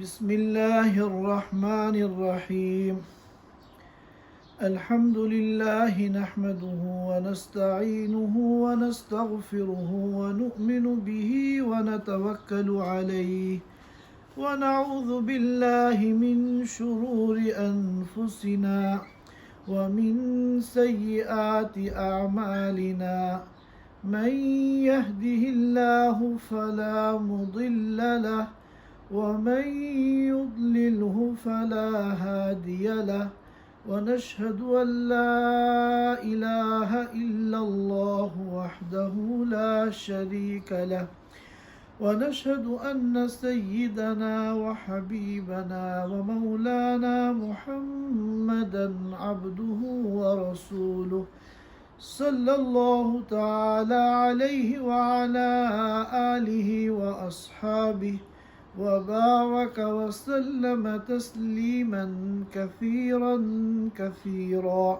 بسم الله الرحمن الرحيم. الحمد لله نحمده ونستعينه ونستغفره ونؤمن به ونتوكل عليه ونعوذ بالله من شرور أنفسنا ومن سيئات أعمالنا. من يهده الله فلا مضل له ومن يضلله فلا هادي له ونشهد أن لا إله إلا الله وحده لا شريك له ونشهد أن سيدنا وحبيبنا ومولانا محمدا عبده ورسوله صلى الله تعالى عليه وعلى آله وأصحابه وبارك وسلم تسليما كثيرا كثيرا.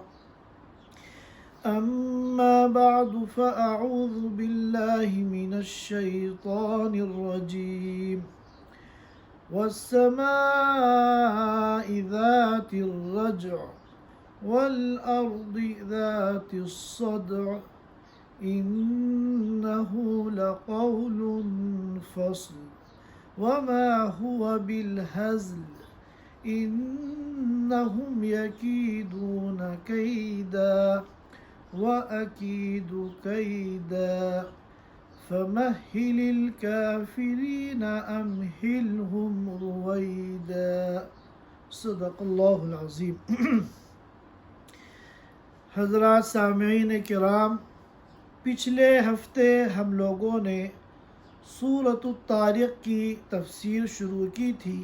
أما بعد فأعوذ بالله من الشيطان الرجيم. والسماء ذات الرجع والأرض ذات الصدع إنه لقول فصل وما هو بالهزل إنهم يكيدون كيدا وأكيد كيدا فمهل الكافرين أمهلهم رويدا. صدق اللہ العظیم. حضرات سامعین کرام، پچھلے ہفتے ہم لوگوں نے سورۃ الطارق کی تفسیر شروع کی تھی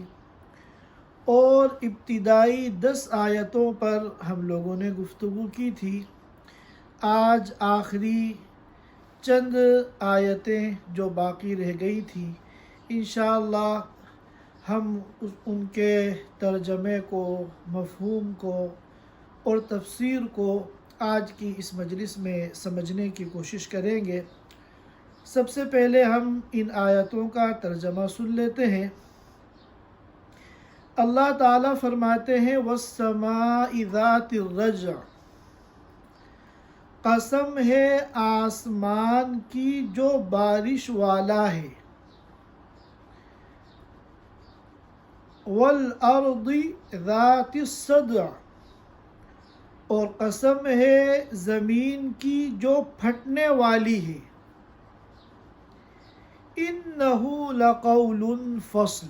اور ابتدائی 10 آیتوں پر ہم لوگوں نے گفتگو کی تھی. آج آخری چند آیتیں جو باقی رہ گئی تھیں، انشاءاللہ ہم ان کے ترجمے کو، مفہوم کو اور تفسیر کو آج کی اس مجلس میں سمجھنے کی کوشش کریں گے. سب سے پہلے ہم ان آیتوں کا ترجمہ سن لیتے ہیں. اللہ تعالیٰ فرماتے ہیں وَالسَّمَاءِ ذَاتِ الرَّجْعِ، قسم ہے آسمان کی جو بارش والا ہے، وَالْأَرْضِ ذَاتِ الصَّدْعِ، اور قسم ہے زمین کی جو پھٹنے والی ہے، اِنَّهُ لَقَوْلٌ فَصْلٌ،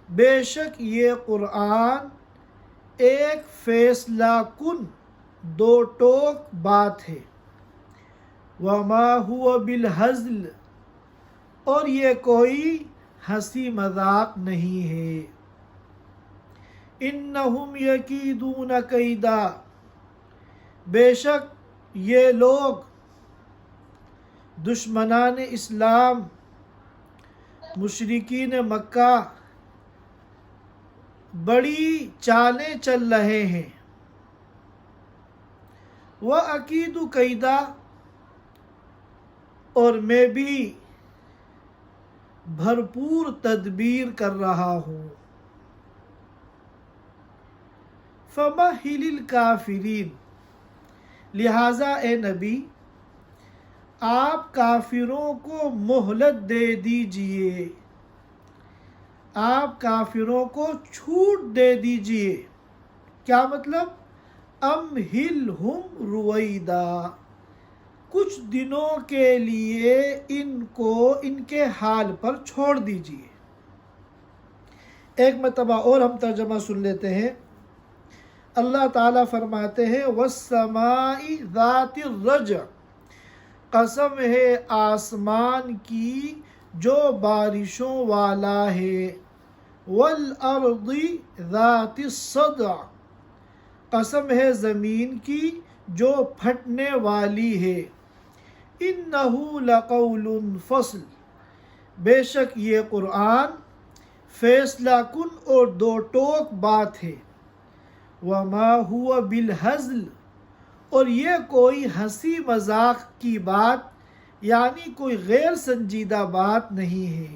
بے شک یہ قرآن ایک فیصلہ کن دو ٹوک بات ہے. وَمَا هُوَ بِالْهَزْلِ، اور یہ کوئی ہنسی مذاق نہیں ہے. اِنَّهُمْ يَكِيدُونَ كَيْدًا، بے شک یہ لوگ دشمنان اسلام، مشرکین مکہ بڑی چالیں چل رہے ہیں. وَأَكِيدُ كَيْدًا، اور میں بھی بھرپور تدبیر کر رہا ہوں. فَمَهِّلِ الْكَافِرِينَ، لہٰذا اے نبی آپ کافروں کو مہلت دے دیجئے، آپ کافروں کو چھوٹ دے دیجئے. کیا مطلب؟ امہلہم رویدا، کچھ دنوں کے لیے ان کو ان کے حال پر چھوڑ دیجئے. ایک مرتبہ اور ہم ترجمہ سن لیتے ہیں. اللہ تعالیٰ فرماتے ہیں وَالسَّمَاءِ ذَاتِ الرَّجْعِ، قسم ہے آسمان کی جو بارشوں والا ہے، وَالْأَرْضِ ذَاتِ الصَّدْعِ، قسم ہے زمین کی جو پھٹنے والی ہے. اِنَّهُ لَقَوْلٌ فَصْلٌ، بے شک یہ قرآن فیصلہ کن اور دو ٹوک بات ہے. وَمَا هُوَ بِالْهَزْلِ، اور یہ کوئی ہنسی مذاق کی بات یعنی کوئی غیر سنجیدہ بات نہیں ہے.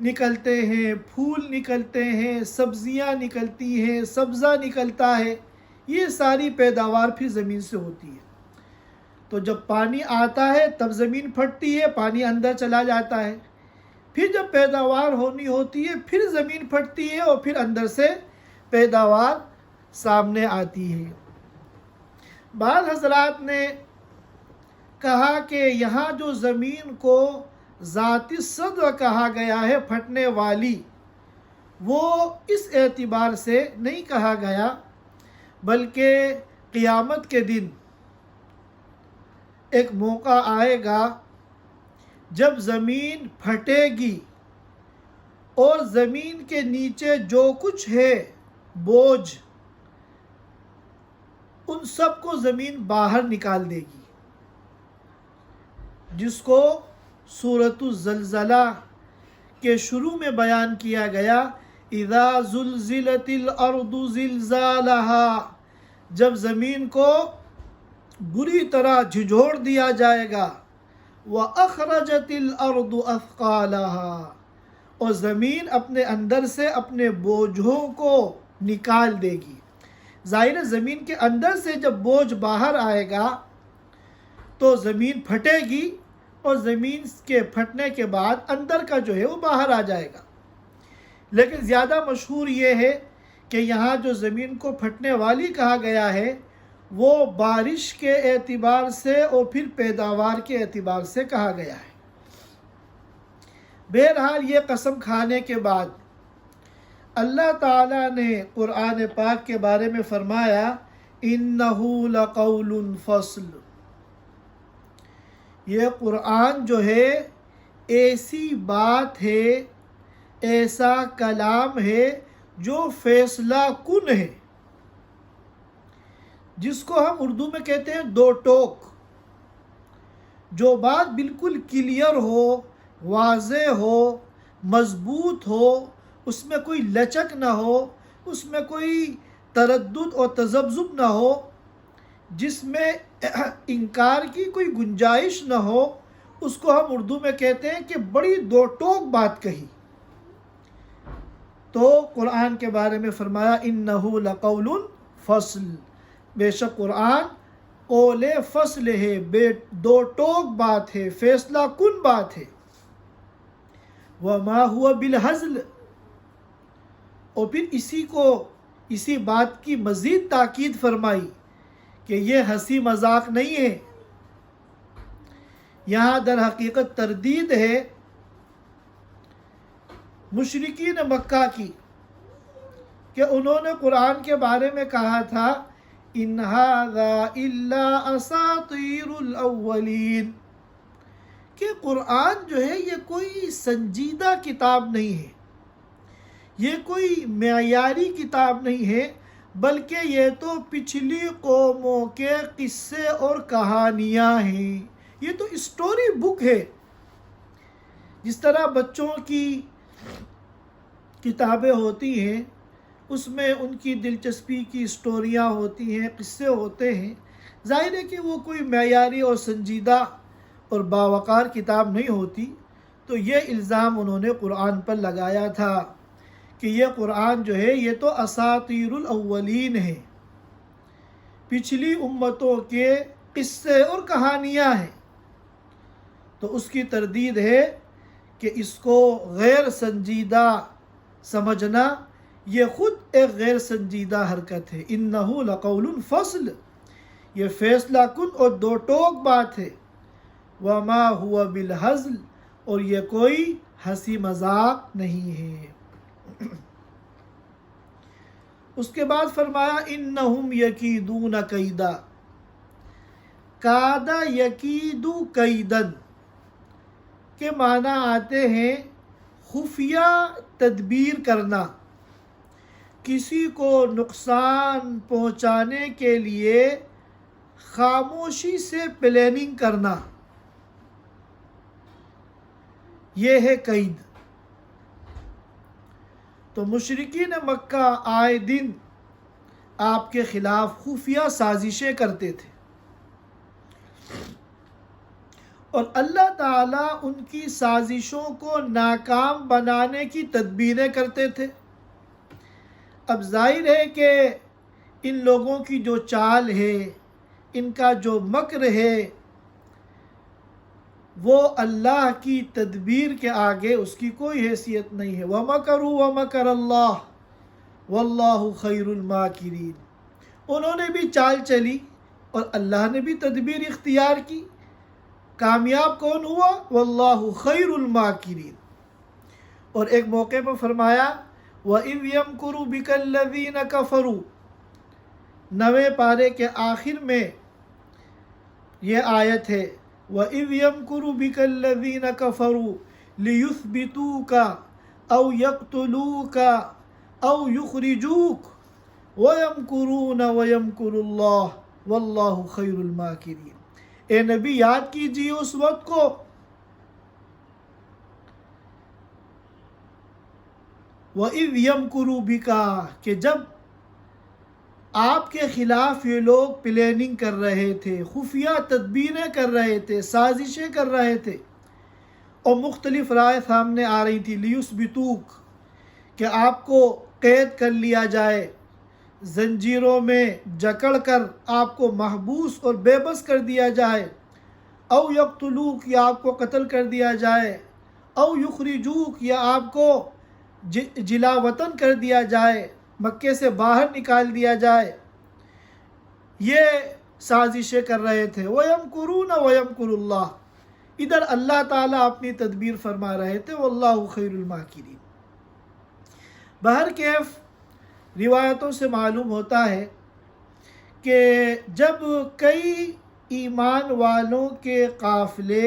نکلتے ہیں، پھول نکلتے ہیں، سبزیاں نکلتی ہیں، سبزہ نکلتا ہے، یہ ساری پیداوار پھر زمین سے ہوتی ہے۔ تو جب پانی آتا ہے تب زمین پھٹتی ہے، پانی اندر چلا جاتا ہے، پھر جب پیداوار ہونی ہوتی ہے پھر زمین پھٹتی ہے اور پھر اندر سے پیداوار سامنے آتی ہے۔ بعض حضرات نے کہا کہ یہاں جو زمین کو ذات صدع کہا گیا ہے، پھٹنے والی، وہ اس اعتبار سے نہیں کہا گیا، بلکہ قیامت کے دن ایک موقع آئے گا جب زمین پھٹے گی اور زمین کے نیچے جو کچھ ہے بوجھ، ان سب کو زمین باہر نکال دے گی، جس کو سورۃ الزلزلہ کے شروع میں بیان کیا گیا، اذا زلزلت الارض زلزالها، جب زمین کو بری طرح جھنجھوڑ دیا جائے گا، وَأَخْرَجَتِ الْأَرْضُ أَثْقَالَهَا، اور زمین اپنے اندر سے اپنے بوجھوں کو نکال دے گی۔ ظاہر ہے زمین کے اندر سے جب بوجھ باہر آئے گا تو زمین پھٹے گی، اور زمین کے پھٹنے کے بعد اندر کا جو ہے وہ باہر آ جائے گا۔ لیکن زیادہ مشہور یہ ہے کہ یہاں جو زمین کو پھٹنے والی کہا گیا ہے وہ بارش کے اعتبار سے اور پھر پیداوار کے اعتبار سے کہا گیا ہے۔ بہرحال یہ قسم کھانے کے بعد اللہ تعالیٰ نے قرآن پاک کے بارے میں فرمایا، اِنَّهُ لَقَوْلٌ فَصْلٌ، یہ قرآن جو ہے ایسی بات ہے، ایسا کلام ہے جو فیصلہ کن ہے، جس کو ہم اردو میں کہتے ہیں دو ٹوک۔ جو بات بالکل کلیئر ہو، واضح ہو، مضبوط ہو، اس میں کوئی لچک نہ ہو، اس میں کوئی تردد اور تذبذب نہ ہو، جس میں انکار کی کوئی گنجائش نہ ہو، اس کو ہم اردو میں کہتے ہیں کہ بڑی دو ٹوک بات کہی۔ تو قرآن کے بارے میں فرمایا اِنَّهُ لَقَوْلٌ فَصْلٌ، بے شک قرآن قول فصل ہے، دو ٹوک بات ہے، فیصلہ کن بات ہے۔ وَمَا هُوَ بِالْهَزْلِ، اور پھر اسی بات کی مزید تاکید فرمائی کہ یہ ہنسی مذاق نہیں ہے، یہاں در حقیقت تردید ہے مشرکین مکہ کی، کہ انہوں نے قرآن کے بارے میں کہا تھا اِنْ هَذَا إِلَّا أَسَاطِيرُ الْأَوَّلِينَ، کہ قرآن جو ہے یہ کوئی سنجیدہ کتاب نہیں ہے، یہ کوئی معیاری کتاب نہیں ہے، بلکہ یہ تو پچھلی قوموں کے قصے اور کہانیاں ہیں، یہ تو اسٹوری بک ہے۔ جس طرح بچوں کی کتابیں ہوتی ہیں، اس میں ان کی دلچسپی کی اسٹوریاں ہوتی ہیں، قصے ہوتے ہیں، ظاہر ہے کہ وہ کوئی معیاری اور سنجیدہ اور باوقار کتاب نہیں ہوتی۔ تو یہ الزام انہوں نے قرآن پر لگایا تھا کہ یہ قرآن جو ہے یہ تو اساطیر الاولین ہے، پچھلی امتوں کے قصے اور کہانیاں ہیں۔ تو اس کی تردید ہے کہ اس کو غیر سنجیدہ سمجھنا یہ خود ایک غیر سنجیدہ حرکت ہے۔ اِنَّهُ لَقَوْلٌ فَصْلٌ، یہ فیصلہ کن اور دو ٹوک بات ہے۔ وَمَا هُوَ بِالْهَزْلِ، اور یہ کوئی ہنسی مذاق نہیں ہے۔ اس کے بعد فرمایا اِنَّهُمْ يَكِيدُونَ كَيْدًا، کَادَ یکید کیدن کے معنی آتے ہیں خفیہ تدبیر کرنا، کسی کو نقصان پہنچانے کے لیے خاموشی سے پلاننگ کرنا، یہ ہے قید۔ تو مشرکین مکہ آئے دن آپ کے خلاف خفیہ سازشیں کرتے تھے، اور اللہ تعالیٰ ان کی سازشوں کو ناکام بنانے کی تدبیریں کرتے تھے۔ اب ظاہر ہے کہ ان لوگوں کی جو چال ہے، ان کا جو مکر ہے، وہ اللہ کی تدبیر کے آگے اس کی کوئی حیثیت نہیں ہے۔ وَمَكَرُوا وَمَكَرَ اللَّهُ وَاللَّهُ خَيْرُ الْمَاكِرِينَ، انہوں نے بھی چال چلی اور اللہ نے بھی تدبیر اختیار کی۔ کامیاب کون ہوا؟ واللہ خیر الماکرین۔ اور ایک موقع پر فرمایا وَإِذْ يَمْكُرُ بِكَ الَّذِينَ كَفَرُوا، 9ویں پارے کے آخر میں یہ آیت ہے وَإِذْ يَمْكُرُ بِكَ الَّذِينَ كَفَرُوا لِيُثْبِتُوكَ أَوْ يَقْتُلُوكَ أَوْ يُخْرِجُوكَ وَيَمْكُرُونَ وَيَمْكُرُ اللَّهُ وَاللَّهُ خَيْرُ الْمَاكِرِينَ۔ اے نبی یاد کیجیے اس وقت کو وَإِذْ يَمْكُرُ بِكَ، کہ جب آپ کے خلاف یہ لوگ پلاننگ کر رہے تھے، خفیہ تدبیریں کر رہے تھے، سازشیں کر رہے تھے، اور مختلف رائے سامنے آ رہی تھی لِيُثْبِتُوكَ، کہ آپ کو قید کر لیا جائے، زنجیروں میں جکڑ کر آپ کو محبوس اور بے بس کر دیا جائے، او یقتلوک، یا آپ کو قتل کر دیا جائے، او یخرجوک، یا آپ کو جلا وطن کر دیا جائے، مکے سے باہر نکال دیا جائے، یہ سازشیں کر رہے تھے۔ وَيَمْكُرُونَ وَيَمْكُرُ اللَّهُ، ادھر اللہ تعالیٰ اپنی تدبیر فرما رہے تھے واللہ خیر الماکرین۔ بہرکیف روایتوں سے معلوم ہوتا ہے کہ جب کئی ایمان والوں کے قافلے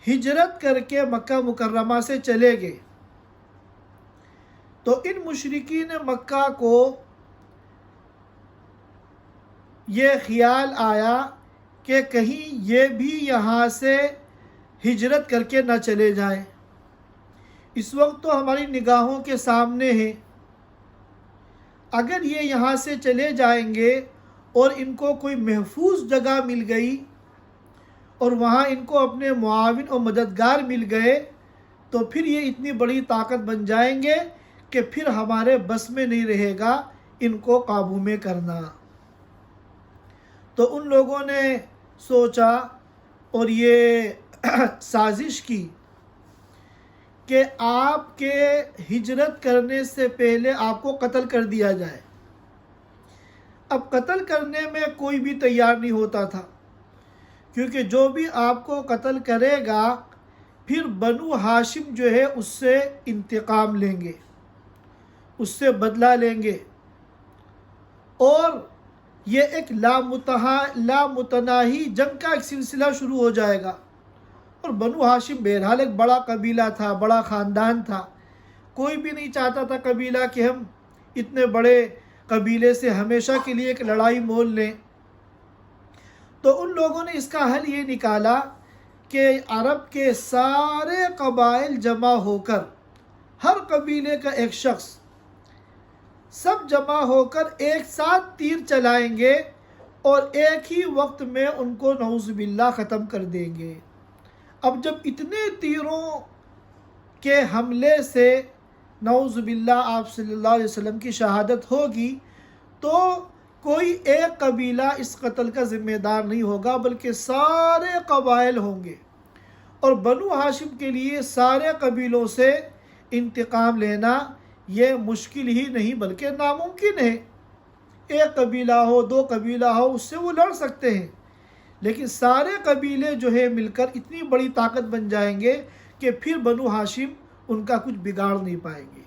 ہجرت کر کے مکہ مکرمہ سے چلے گئے تو ان مشرکین مکہ کو یہ خیال آیا کہ کہیں یہ بھی یہاں سے ہجرت کر کے نہ چلے جائیں۔ اس وقت تو ہماری نگاہوں کے سامنے ہے، اگر یہ یہاں سے چلے جائیں گے اور ان کو کوئی محفوظ جگہ مل گئی اور وہاں ان کو اپنے معاون اور مددگار مل گئے تو پھر یہ اتنی بڑی طاقت بن جائیں گے کہ پھر ہمارے بس میں نہیں رہے گا ان کو قابو میں کرنا۔ تو ان لوگوں نے سوچا اور یہ سازش کی کہ آپ کے ہجرت کرنے سے پہلے آپ کو قتل کر دیا جائے۔ اب قتل کرنے میں کوئی بھی تیار نہیں ہوتا تھا، کیونکہ جو بھی آپ کو قتل کرے گا پھر بنو ہاشم جو ہے اس سے انتقام لیں گے، اس سے بدلہ لیں گے، اور یہ ایک لامتناہی جنگ کا ایک سلسلہ شروع ہو جائے گا۔ اور بنو ہاشم بہرحال ایک بڑا قبیلہ تھا، بڑا خاندان تھا، کوئی بھی نہیں چاہتا تھا قبیلہ کہ ہم اتنے بڑے قبیلے سے ہمیشہ کے لیے ایک لڑائی مول لیں۔ تو ان لوگوں نے اس کا حل یہ نکالا کہ عرب کے سارے قبائل جمع ہو کر، ہر قبیلے کا ایک شخص، سب جمع ہو کر ایک ساتھ تیر چلائیں گے اور ایک ہی وقت میں ان کو نعوذ باللہ ختم کر دیں گے۔ اب جب اتنے تیروں کے حملے سے نعوذ باللہ آپ صلی اللہ علیہ وسلم کی شہادت ہوگی تو کوئی ایک قبیلہ اس قتل کا ذمہ دار نہیں ہوگا بلکہ سارے قبائل ہوں گے، اور بنو ہاشم کے لیے سارے قبیلوں سے انتقام لینا یہ مشکل ہی نہیں بلکہ ناممکن ہے۔ ایک قبیلہ ہو، دو قبیلہ ہو، اس سے وہ لڑ سکتے ہیں، لیکن سارے قبیلے جو ہے مل کر اتنی بڑی طاقت بن جائیں گے کہ پھر بنو ہاشم ان کا کچھ بگاڑ نہیں پائیں گے۔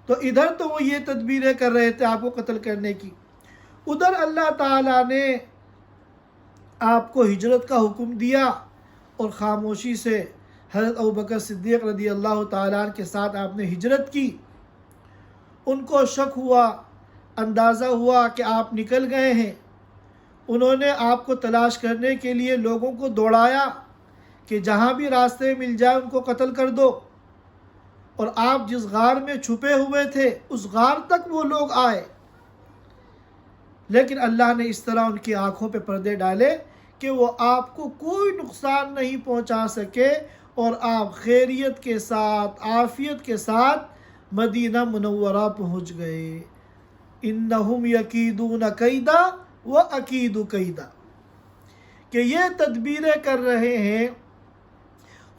تو ادھر تو وہ یہ تدبیریں کر رہے تھے آپ کو قتل کرنے کی، ادھر اللہ تعالیٰ نے آپ کو ہجرت کا حکم دیا اور خاموشی سے حضرت ابوبکر صدیق رضی اللہ تعالیٰ عنہ کے ساتھ آپ نے ہجرت کی۔ ان کو شک ہوا، اندازہ ہوا کہ آپ نکل گئے ہیں، انہوں نے آپ کو تلاش کرنے کے لیے لوگوں کو دوڑایا کہ جہاں بھی راستے مل جائے ان کو قتل کر دو، اور آپ جس غار میں چھپے ہوئے تھے اس غار تک وہ لوگ آئے، لیکن اللہ نے اس طرح ان کی آنکھوں پہ پردے ڈالے کہ وہ آپ کو کوئی نقصان نہیں پہنچا سکے اور آپ خیریت کے ساتھ عافیت کے ساتھ مدینہ منورہ پہنچ گئے۔ انہم یکیدون کیدا و اکید کیدا، کہ یہ تدبیریں کر رہے ہیں،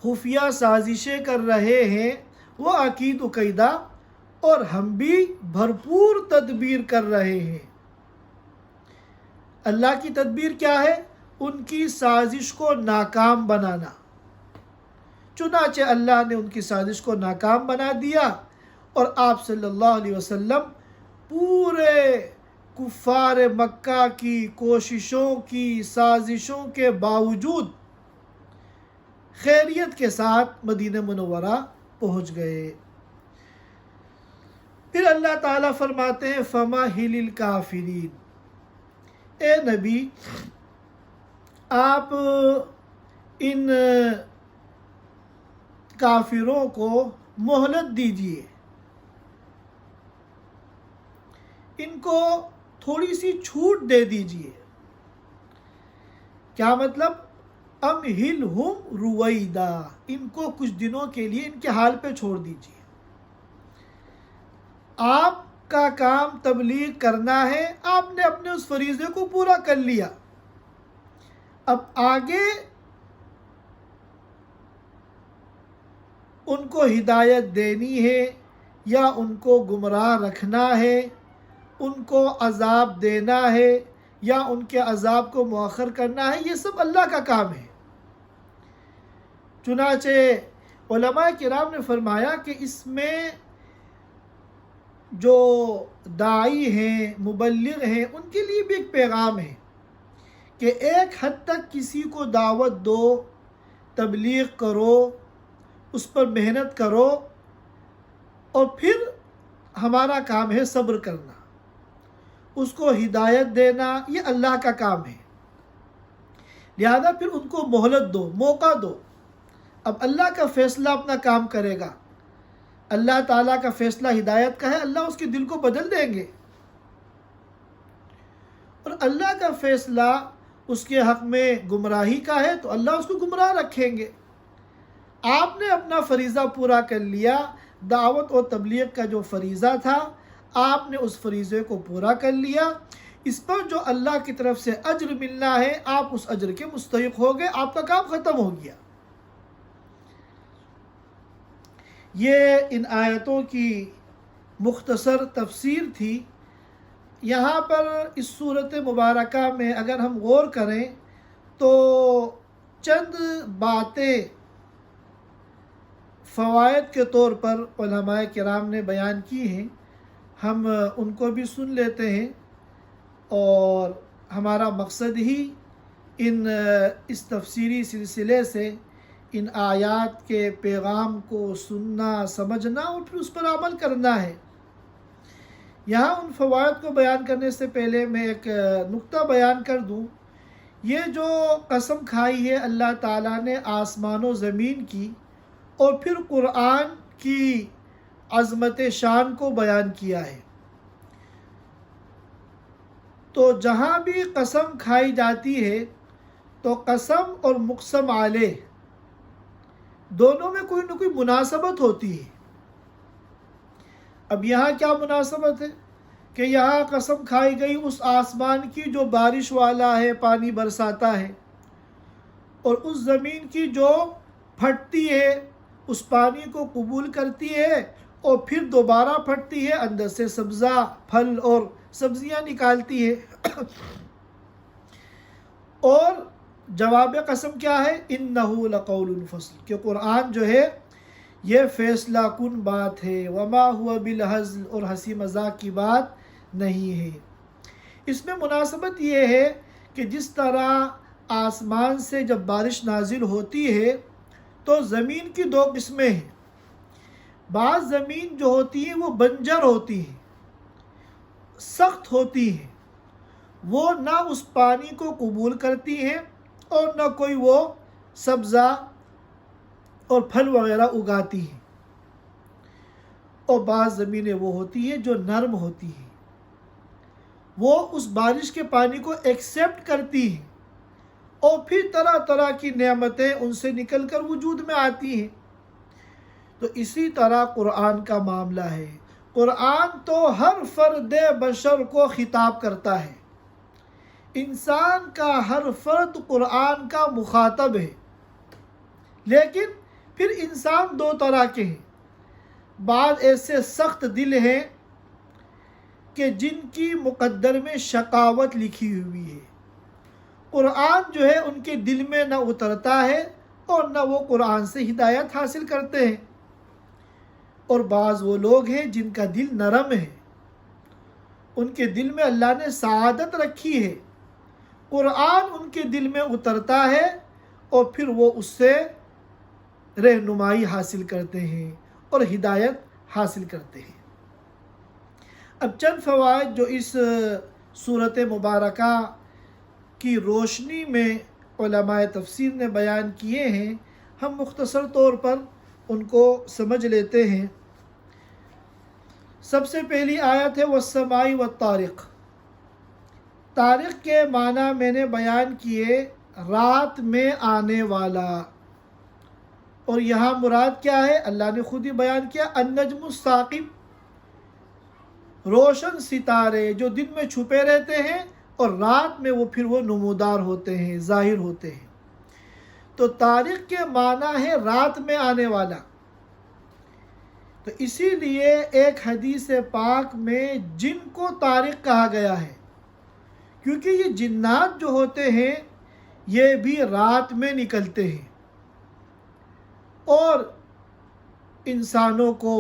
خفیہ سازشیں کر رہے ہیں، وہ اکید کیدا، اور ہم بھی بھرپور تدبیر کر رہے ہیں۔ اللہ کی تدبیر کیا ہے؟ ان کی سازش کو ناکام بنانا۔ چنانچہ اللہ نے ان کی سازش کو ناکام بنا دیا، اور آپ صلی اللہ علیہ وسلم پورے کفار مکہ کی کوششوں کی سازشوں کے باوجود خیریت کے ساتھ مدینہ منورہ پہنچ گئے۔ پھر اللہ تعالیٰ فرماتے ہیں فَمَهِلِ الْكَافِرِينَ، اے نبی آپ ان کافروں کو مہلت دیجئے، ان کو تھوڑی سی چھوٹ دے دیجئے۔ کیا مطلب؟ امہلہم رویدا، ان کو کچھ دنوں کے لیے ان کے حال پہ چھوڑ دیجئے۔ آپ کا کام تبلیغ کرنا ہے، آپ نے اپنے اس فریضے کو پورا کر لیا، اب آگے ان کو ہدایت دینی ہے یا ان کو گمراہ رکھنا ہے، ان کو عذاب دینا ہے یا ان کے عذاب کو مؤخر کرنا ہے، یہ سب اللہ کا کام ہے۔ چنانچہ علماء کرام نے فرمایا کہ اس میں جو داعی ہیں، مبلغ ہیں، ان کے لیے بھی ایک پیغام ہے کہ ایک حد تک کسی کو دعوت دو، تبلیغ کرو، اس پر محنت کرو، اور پھر ہمارا کام ہے صبر کرنا، اس کو ہدایت دینا، یہ اللہ کا کام ہے۔ لہذا پھر ان کو مہلت دو، موقع دو، اب اللہ کا فیصلہ اپنا کام کرے گا۔ اللہ تعالیٰ کا فیصلہ ہدایت کا ہے، اللہ اس کے دل کو بدل دیں گے، اور اللہ کا فیصلہ اس کے حق میں گمراہی کا ہے تو اللہ اس کو گمراہ رکھیں گے۔ آپ نے اپنا فریضہ پورا کر لیا، دعوت اور تبلیغ کا جو فریضہ تھا آپ نے اس فریضے کو پورا کر لیا، اس پر جو اللہ کی طرف سے اجر ملنا ہے آپ اس اجر کے مستحق ہو گئے، آپ کا کام ختم ہو گیا۔ یہ ان آیتوں کی مختصر تفسیر تھی۔ یہاں پر اس صورت مبارکہ میں اگر ہم غور کریں تو چند باتیں فوائد کے طور پر علماء کرام نے بیان کی ہیں، ہم ان کو بھی سن لیتے ہیں، اور ہمارا مقصد ہی اس تفسیری سلسلے سے ان آیات کے پیغام کو سننا، سمجھنا اور پھر اس پر عمل کرنا ہے۔ یہاں ان فوائد کو بیان کرنے سے پہلے میں ایک نقطہ بیان کر دوں۔ یہ جو قسم کھائی ہے اللہ تعالیٰ نے آسمان و زمین کی، اور پھر قرآن کی عظمت شان کو بیان کیا ہے، تو جہاں بھی قسم کھائی جاتی ہے تو قسم اور مقسم علیہ دونوں میں کوئی نہ کوئی مناسبت ہوتی ہے۔ اب یہاں کیا مناسبت ہے کہ یہاں قسم کھائی گئی اس آسمان کی جو بارش والا ہے، پانی برساتا ہے، اور اس زمین کی جو پھٹتی ہے، اس پانی کو قبول کرتی ہے اور پھر دوبارہ پھٹتی ہے، اندر سے سبزہ پھل اور سبزیاں نکالتی ہے۔ اور جواب قسم کیا ہے؟ اِنَّهُ لَقَوْلٌ فَصْلٌ، کہ قرآن جو ہے یہ فیصلہ کن بات ہے، وَمَا هُوَ بِالْهَزْلِ، اور ہنسی مذاق کی بات نہیں ہے۔ اس میں مناسبت یہ ہے کہ جس طرح آسمان سے جب بارش نازل ہوتی ہے تو زمین کی دو قسمیں ہیں۔ بعض زمین جو ہوتی ہیں وہ بنجر ہوتی ہیں، سخت ہوتی ہیں، وہ نہ اس پانی کو قبول کرتی ہیں اور نہ کوئی وہ سبزہ اور پھل وغیرہ اگاتی ہیں، اور بعض زمینیں وہ ہوتی ہیں جو نرم ہوتی ہیں، وہ اس بارش کے پانی کو ایکسیپٹ کرتی ہیں اور پھر طرح طرح کی نعمتیں ان سے نکل کر وجود میں آتی ہیں۔ تو اسی طرح قرآن کا معاملہ ہے۔ قرآن تو ہر فرد بشر کو خطاب کرتا ہے، انسان کا ہر فرد قرآن کا مخاطب ہے۔ لیکن پھر انسان دو طرح کے ہیں، بعض ایسے سخت دل ہیں کہ جن کی مقدر میں شقاوت لکھی ہوئی ہے، قرآن جو ہے ان کے دل میں نہ اترتا ہے اور نہ وہ قرآن سے ہدایت حاصل کرتے ہیں۔ اور بعض وہ لوگ ہیں جن کا دل نرم ہے، ان کے دل میں اللہ نے سعادت رکھی ہے، قرآن ان کے دل میں اترتا ہے اور پھر وہ اس سے رہنمائی حاصل کرتے ہیں اور ہدایت حاصل کرتے ہیں۔ اب چند فوائد جو اس صورت مبارکہ کی روشنی میں علماء تفسیر نے بیان کیے ہیں، ہم مختصر طور پر ان کو سمجھ لیتے ہیں۔ سب سے پہلی آیت ہے والسماء والطارق۔ طارق کے معنی میں نے بیان کیے، رات میں آنے والا، اور یہاں مراد کیا ہے؟ اللہ نے خود ہی بیان کیا، النجم الثاقب، روشن ستارے جو دن میں چھپے رہتے ہیں اور رات میں وہ نمودار ہوتے ہیں، ظاہر ہوتے ہیں۔ تو طارق کے معنی ہے رات میں آنے والا۔ تو اسی لیے ایک حدیث پاک میں جن کو طارق کہا گیا ہے، کیونکہ یہ جنات جو ہوتے ہیں یہ بھی رات میں نکلتے ہیں اور انسانوں کو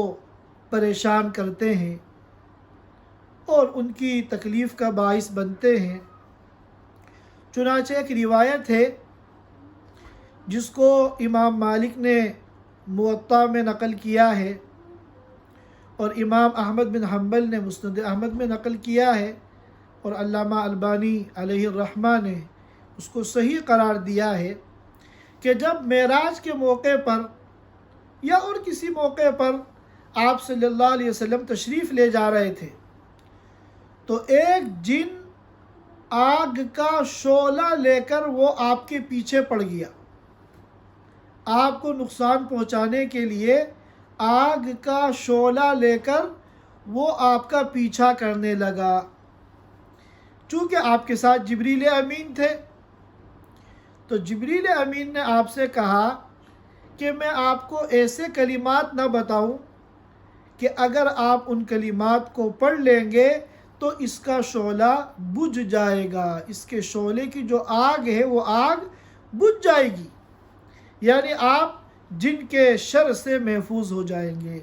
پریشان کرتے ہیں اور ان کی تکلیف کا باعث بنتے ہیں۔ چنانچہ ایک روایت ہے جس کو امام مالک نے موطا میں نقل کیا ہے اور امام احمد بن حنبل نے مسند احمد میں نقل کیا ہے، اور علامہ البانی علیہ الرحمہ نے اس کو صحیح قرار دیا ہے کہ جب معراج کے موقع پر یا اور کسی موقع پر آپ صلی اللہ علیہ وسلم تشریف لے جا رہے تھے تو ایک جن آگ کا شعلہ لے کر وہ آپ کے پیچھے پڑ گیا، آپ کو نقصان پہنچانے کے لیے آگ کا شعلہ لے کر وہ آپ کا پیچھا کرنے لگا۔ چونکہ آپ کے ساتھ جبریل امین تھے تو جبریل امین نے آپ سے کہا کہ میں آپ کو ایسے کلمات نہ بتاؤں کہ اگر آپ ان کلمات کو پڑھ لیں گے تو اس کا شعلہ بجھ جائے گا، اس کے شعلے کی جو آگ ہے وہ آگ بجھ جائے گی، یعنی آپ جن کے شر سے محفوظ ہو جائیں گے۔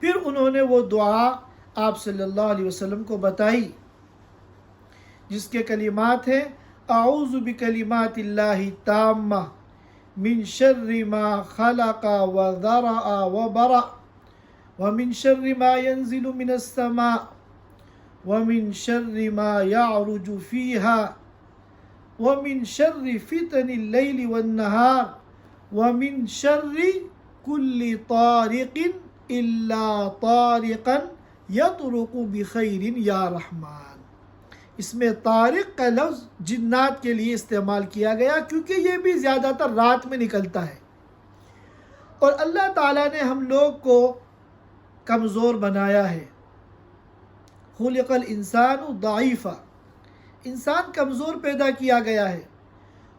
پھر انہوں نے وہ دعا آپ صلی اللہ علیہ وسلم کو بتائی جس کے کلمات ہیں اعوذ بکلمات اللہ التامہ من شر ما خلق وذرأ وبرأ ومن شر ما ينزل من السماء ومن شر ما يعرج فيها ومن شر فتن الليل والنهار ومن شر كل طارق إلا طارقا يطرق بخير يا رحمن۔ اس میں طارق کا لفظ جنات کے لیے استعمال کیا گیا کیونکہ یہ بھی زیادہ تر رات میں نکلتا ہے، اور اللہ تعالیٰ نے ہم لوگ کو کمزور بنایا ہے۔ خلق الانسان ضعیفا، انسان کمزور پیدا کیا گیا ہے،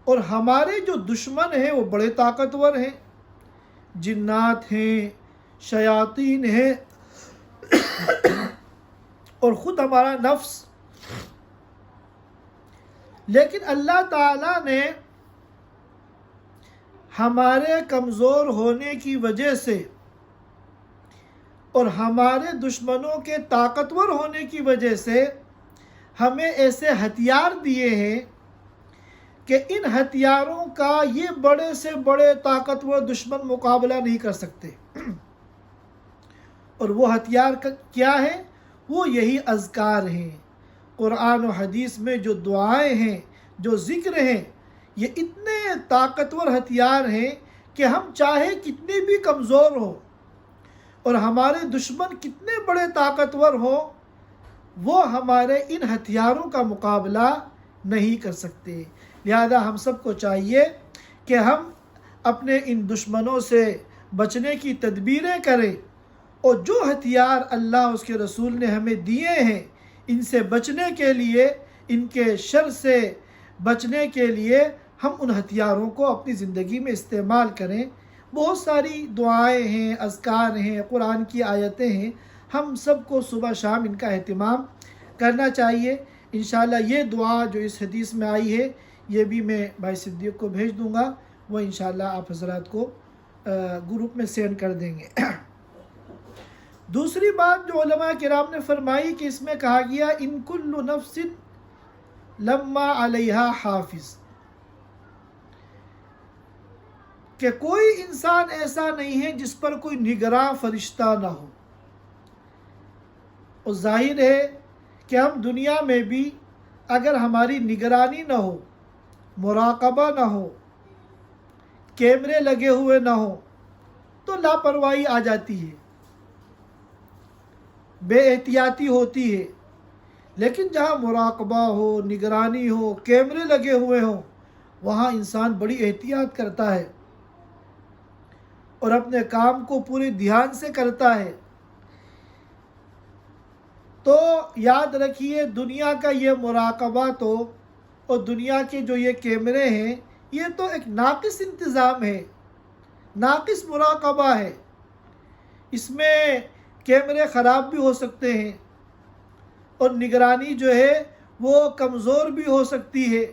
اور ہمارے جو دشمن ہیں وہ بڑے طاقتور ہیں، جنات ہیں، شیاطین ہیں اور خود ہمارا نفس۔ لیکن اللہ تعالیٰ نے ہمارے کمزور ہونے کی وجہ سے اور ہمارے دشمنوں کے طاقتور ہونے کی وجہ سے ہمیں ایسے ہتھیار دیے ہیں کہ ان ہتھیاروں کا یہ بڑے سے بڑے طاقتور دشمن مقابلہ نہیں کر سکتے۔ اور وہ ہتھیار کیا ہے؟ وہ یہی اذکار ہیں۔ قرآن و حدیث میں جو دعائیں ہیں، جو ذکر ہیں، یہ اتنے طاقتور ہتھیار ہیں کہ ہم چاہے کتنے بھی کمزور ہوں اور ہمارے دشمن کتنے بڑے طاقتور ہوں، وہ ہمارے ان ہتھیاروں کا مقابلہ نہیں کر سکتے۔ لہذا ہم سب کو چاہیے کہ ہم اپنے ان دشمنوں سے بچنے کی تدبیریں کریں، اور جو ہتھیار اللہ اس کے رسول نے ہمیں دیے ہیں ان سے بچنے کے لیے، ان کے شر سے بچنے کے لیے ہم ان ہتھیاروں کو اپنی زندگی میں استعمال کریں۔ بہت ساری دعائیں ہیں، اذکار ہیں، قرآن کی آیتیں ہیں، ہم سب کو صبح شام ان کا اہتمام کرنا چاہیے۔ انشاءاللہ یہ دعا جو اس حدیث میں آئی ہے یہ بھی میں بھائی صدیق کو بھیج دوں گا، وہ انشاءاللہ آپ حضرات کو گروپ میں سینڈ کر دیں گے۔ دوسری بات جو علماء کرام نے فرمائی کہ اس میں کہا گیا ان کل نفس لما علیہا حافظ، کہ کوئی انسان ایسا نہیں ہے جس پر کوئی نگراں فرشتہ نہ ہو۔ اور ظاہر ہے کہ ہم دنیا میں بھی اگر ہماری نگرانی نہ ہو، مراقبہ نہ ہو، کیمرے لگے ہوئے نہ ہوں، تو لاپرواہی آ جاتی ہے، بے احتیاطی ہوتی ہے۔ لیکن جہاں مراقبہ ہو، نگرانی ہو، کیمرے لگے ہوئے ہوں، وہاں انسان بڑی احتیاط کرتا ہے اور اپنے کام کو پورے دھیان سے کرتا ہے۔ تو یاد رکھیے دنیا کا یہ مراقبہ تو اور دنیا کے جو یہ کیمرے ہیں یہ تو ایک ناقص انتظام ہے، ناقص مراقبہ ہے۔ اس میں کیمرے خراب بھی ہو سکتے ہیں اور نگرانی جو ہے وہ کمزور بھی ہو سکتی ہے۔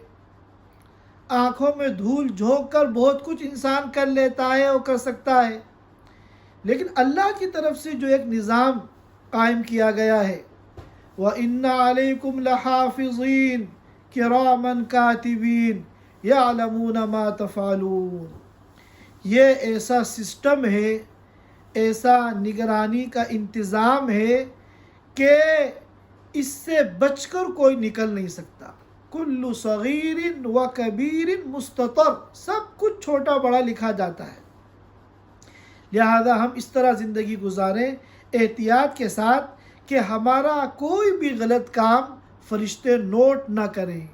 آنکھوں میں دھول جھونک کر بہت کچھ انسان کر لیتا ہے اور کر سکتا ہے، لیکن اللہ کی طرف سے جو ایک نظام قائم کیا گیا ہے، وَإِنَّ عَلَيْكُمْ لَحَافِظِينَ كِرَامًا كَاتِبِينَ يَعْلَمُونَ مَا تَفْعَلُونَ، یہ ایسا سسٹم ہے، ایسا نگرانی کا انتظام ہے کہ اس سے بچ کر کوئی نکل نہیں سکتا۔ کل صغیر و کبیر مستطر، سب کچھ چھوٹا بڑا لکھا جاتا ہے۔ لہذا ہم اس طرح زندگی گزاریں احتیاط کے ساتھ کہ ہمارا کوئی بھی غلط کام فرشتے نوٹ نہ کریں،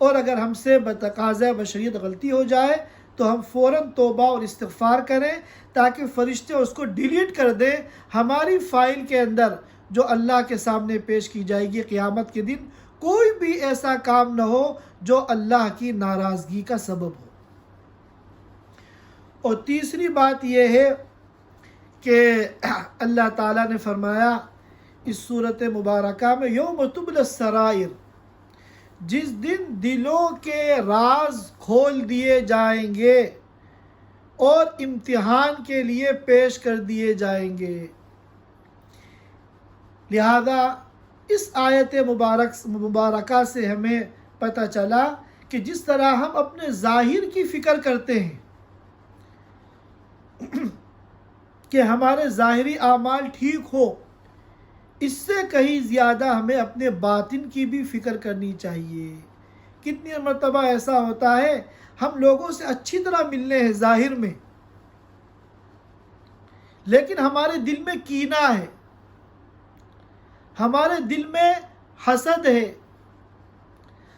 اور اگر ہم سے بتقاضۂ بشریت غلطی ہو جائے تو ہم فوراً توبہ اور استغفار کریں تاکہ فرشتے اس کو ڈیلیٹ کر دیں ہماری فائل کے اندر، جو اللہ کے سامنے پیش کی جائے گی قیامت کے دن۔ کوئی بھی ایسا کام نہ ہو جو اللہ کی ناراضگی کا سبب ہو۔ اور تیسری بات یہ ہے کہ اللہ تعالیٰ نے فرمایا اس صورت مبارکہ میں یوم تبلی السرائر، جس دن دلوں کے راز کھول دیے جائیں گے اور امتحان کے لیے پیش کر دیے جائیں گے۔ لہذا اس آیت مبارکہ سے ہمیں پتہ چلا کہ جس طرح ہم اپنے ظاہر کی فکر کرتے ہیں کہ ہمارے ظاہری اعمال ٹھیک ہو، اس سے کہیں زیادہ ہمیں اپنے باطن کی بھی فکر کرنی چاہیے۔ کتنی مرتبہ ایسا ہوتا ہے ہم لوگوں سے اچھی طرح ملنے ہیں ظاہر میں، لیکن ہمارے دل میں کینہ ہے، ہمارے دل میں حسد ہے،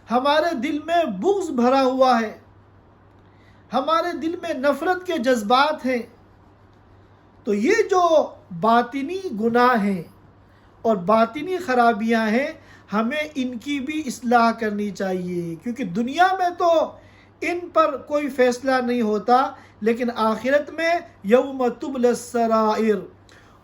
ہمارے دل میں بغض بھرا ہوا ہے، ہمارے دل میں نفرت کے جذبات ہیں۔ تو یہ جو باطنی گناہ ہیں اور باطنی خرابیاں ہیں، ہمیں ان کی بھی اصلاح کرنی چاہیے، کیونکہ دنیا میں تو ان پر کوئی فیصلہ نہیں ہوتا، لیکن آخرت میں یوم تبلی السرائر،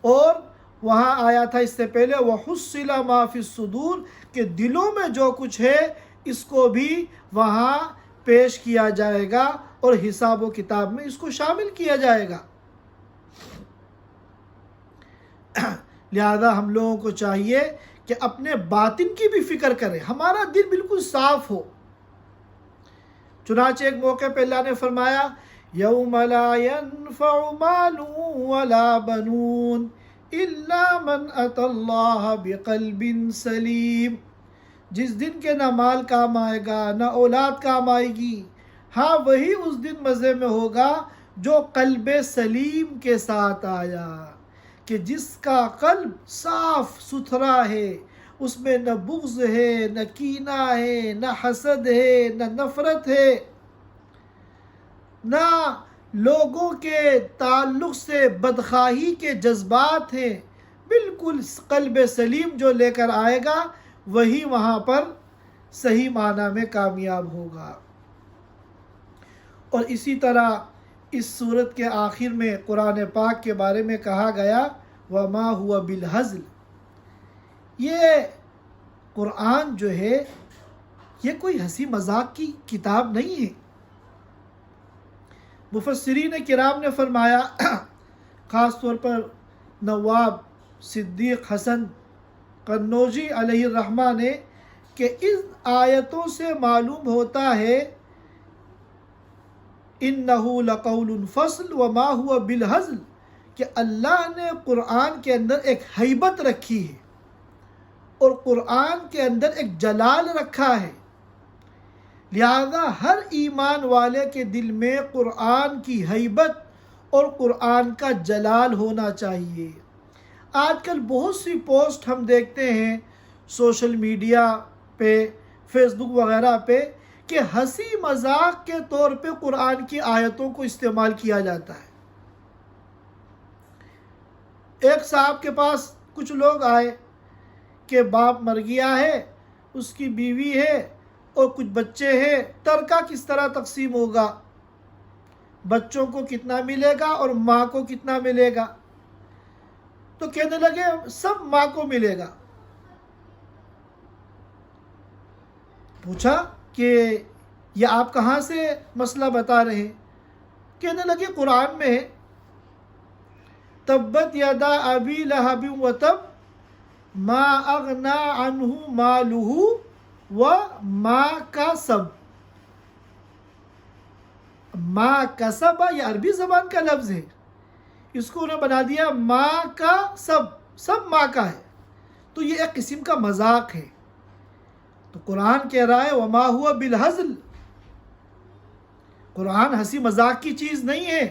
اور وہاں آیا تھا اس سے پہلے وَحُصِّلَ مَا فِي الصُّدُورِ، کہ دلوں میں جو کچھ ہے اس کو بھی وہاں پیش کیا جائے گا اور حساب و کتاب میں اس کو شامل کیا جائے گا۔ لہذا ہم لوگوں کو چاہیے کہ اپنے باطن کی بھی فکر کریں، ہمارا دل بالکل صاف ہو۔ چنانچہ ایک موقع پہ اللہ نے فرمایا یوم لا ينفع مال ولا بنون الا من اتى اللہ بقلب سلیم، جس دن کے نہ مال کام آئے گا نہ اولاد کام آئے گی، ہاں وہی اس دن مزے میں ہوگا جو قلب سلیم کے ساتھ آیا، کہ جس کا قلب صاف ستھرا ہے، اس میں نہ بغض ہے، نہ کینہ ہے، نہ حسد ہے، نہ نفرت ہے، نہ لوگوں کے تعلق سے بدخواہی کے جذبات ہیں۔ بالکل قلب سلیم جو لے کر آئے گا وہی وہاں پر صحیح معنی میں کامیاب ہوگا۔ اور اسی طرح اس صورت کے آخر میں قرآن پاک کے بارے میں کہا گیا وَمَا هُوَ بِالْهَزْلِ۔ یہ قرآن جو ہے یہ کوئی ہنسی مذاق کی کتاب نہیں ہے۔ مفسرین کرام نے فرمایا، خاص طور پر نواب صدیق حسن قنوجی علیہ الرحمہ نے، کہ ان آیتوں سے معلوم ہوتا ہے اِنَّهُ لَقَوْلٌ فَصْلٌ وَمَا هُوَ بِالْهَزْلِ، کہ اللہ نے قرآن کے اندر ایک ہیبت رکھی ہے اور قرآن کے اندر ایک جلال رکھا ہے، لہذا ہر ایمان والے کے دل میں قرآن کی ہیبت اور قرآن کا جلال ہونا چاہیے۔ آج کل بہت سی پوسٹ ہم دیکھتے ہیں سوشل میڈیا پہ، فیس بک وغیرہ پہ، کہ ہنسی مذاق کے طور پہ قرآن کی آیتوں کو استعمال کیا جاتا ہے۔ ایک صاحب کے پاس کچھ لوگ آئے کہ باپ مر گیا ہے، اس کی بیوی ہے اور کچھ بچے ہیں، ترکہ کس طرح تقسیم ہوگا، بچوں کو کتنا ملے گا اور ماں کو کتنا ملے گا؟ تو کہنے لگے سب ماں کو ملے گا۔ پوچھا کہ یہ آپ کہاں سے مسئلہ بتا رہے ہیں؟ کہنے لگے قرآن میں ہے تبت یدا ابی لہب وتب ما اغنا عنہ مالہ وما کسب۔ ما کسب یہ عربی زبان کا لفظ ہے، اس کو انہوں نے بنا دیا ماں کا سب ماں کا ہے، تو یہ ایک قسم کا مذاق ہے۔ تو قرآن کہہ رہا ہے وما ہوا بالہزل، قرآن ہنسی مذاق کی چیز نہیں ہے،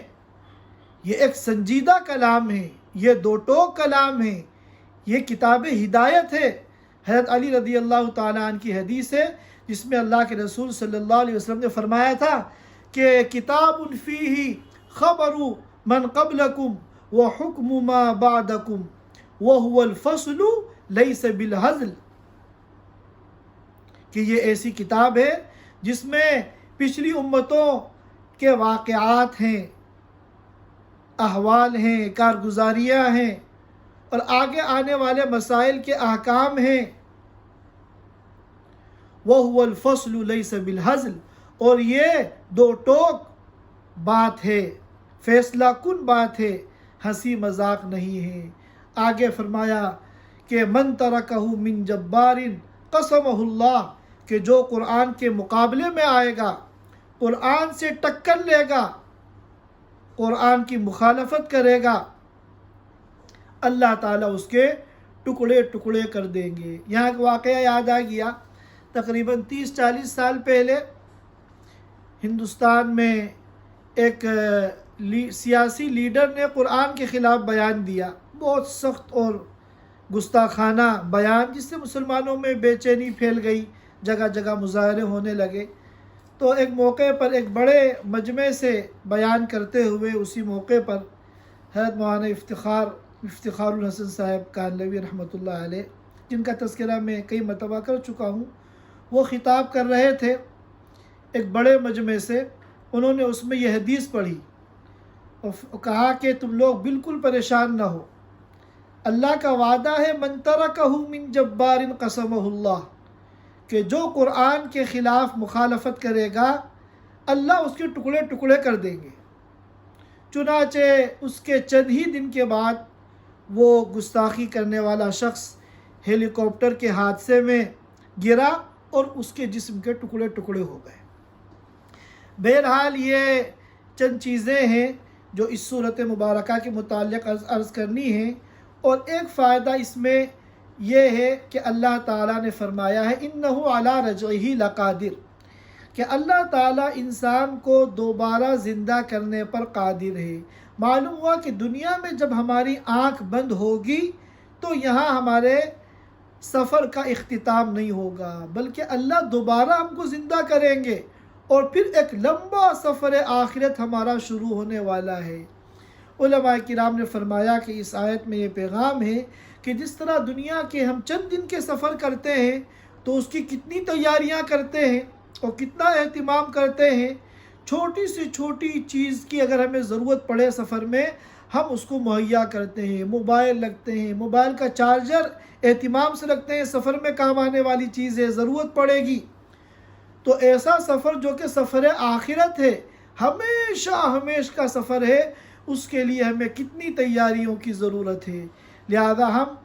یہ ایک سنجیدہ کلام ہے، یہ دو ٹوک کلام ہے، یہ کتاب ہدایت ہے۔ حضرت علی رضی اللہ تعالیٰ عنہ کی حدیث ہے جس میں اللہ کے رسول صلی اللہ علیہ وسلم نے فرمایا تھا کہ کتاب فیہ خبر من قبلکم وحکم ما بعدکم وہو الفصل لیس بالہزل، کہ یہ ایسی کتاب ہے جس میں پچھلی امتوں کے واقعات ہیں، احوال ہیں، کارگزاریاں ہیں اور آگے آنے والے مسائل کے احکام ہیں۔ وَهُوَ الْفَصْلُ لَيْسَ بِالْهَزْلِ، اور یہ دو ٹوک بات ہے، فیصلہ کن بات ہے، ہنسی مذاق نہیں ہے۔ آگے فرمایا کہ مَن تَرَكَهُ مِن جَبَّارٍ قَسَمَهُ اللَّهُ، کہ جو قرآن کے مقابلے میں آئے گا، قرآن سے ٹکر لے گا، قرآن کی مخالفت کرے گا، اللہ تعالیٰ اس کے ٹکڑے ٹکڑے کر دیں گے۔ یہاں ایک واقعہ یاد آ گیا، تقریباً 30-40 سال پہلے ہندوستان میں ایک سیاسی لیڈر نے قرآن کے خلاف بیان دیا، بہت سخت اور گستاخانہ بیان، جس سے مسلمانوں میں بے چینی پھیل گئی، جگہ جگہ مظاہرے ہونے لگے۔ تو ایک موقع پر ایک بڑے مجمع سے بیان کرتے ہوئے اسی موقع پر حضرت مولانا افتخار الحسن صاحب کانلوی رحمۃ اللہ علیہ، جن کا تذکرہ میں کئی مرتبہ کر چکا ہوں، وہ خطاب کر رہے تھے ایک بڑے مجمع سے۔ انہوں نے اس میں یہ حدیث پڑھی اور کہا کہ تم لوگ بالکل پریشان نہ ہو، اللہ کا وعدہ ہے من ترکہ من جبار قسمہ اللہ، کہ جو قرآن کے خلاف مخالفت کرے گا اللہ اس کے ٹکڑے ٹکڑے کر دیں گے۔ چنانچہ اس کے چند ہی دن کے بعد وہ گستاخی کرنے والا شخص ہیلی کاپٹر کے حادثے میں گرا اور اس کے جسم کے ٹکڑے ٹکڑے ہو گئے۔ بہرحال یہ چند چیزیں ہیں جو اس صورت مبارکہ کے متعلق عرض کرنی ہیں، اور ایک فائدہ اس میں یہ ہے کہ اللہ تعالیٰ نے فرمایا ہے اِنَّهُ عَلَىٰ رَجْعِهِ لَقَادِرٌ، کہ اللہ تعالیٰ انسان کو دوبارہ زندہ کرنے پر قادر ہے۔ معلوم ہوا کہ دنیا میں جب ہماری آنکھ بند ہوگی تو یہاں ہمارے سفر کا اختتام نہیں ہوگا، بلکہ اللہ دوبارہ ہم کو زندہ کریں گے اور پھر ایک لمبا سفر آخرت ہمارا شروع ہونے والا ہے۔ علماء کرام نے فرمایا کہ اس آیت میں یہ پیغام ہے کہ جس طرح دنیا کے ہم چند دن کے سفر کرتے ہیں تو اس کی کتنی تیاریاں کرتے ہیں اور کتنا اہتمام کرتے ہیں، چھوٹی سے چھوٹی چیز کی اگر ہمیں ضرورت پڑے سفر میں ہم اس کو مہیا کرتے ہیں، موبائل رکھتے ہیں، موبائل کا چارجر اہتمام سے رکھتے ہیں، سفر میں کام آنے والی چیز ہے، ضرورت پڑے گی۔ تو ایسا سفر جو کہ سفر آخرت ہے، ہمیشہ کا سفر ہے، اس کے لیے ہمیں کتنی تیاریوں کی ضرورت ہے۔ لہذا ہم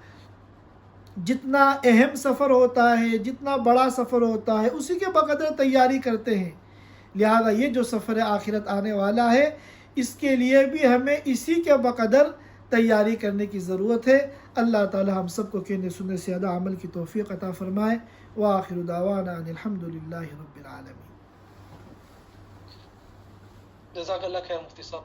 جتنا اہم سفر ہوتا ہے، جتنا بڑا سفر ہوتا ہے، اسی کے بقدر تیاری کرتے ہیں۔ لہذا یہ جو سفر آخرت آنے والا ہے اس کے لیے بھی ہمیں اسی کے بقدر تیاری کرنے کی ضرورت ہے۔ اللہ تعالی ہم سب کو کہنے سننے سے زیادہ عمل کی توفیق عطا فرمائے۔ وآخر دعوانا ان الحمدللہ رب العالمین۔ جزاک اللہ خیر مفتی صاحب۔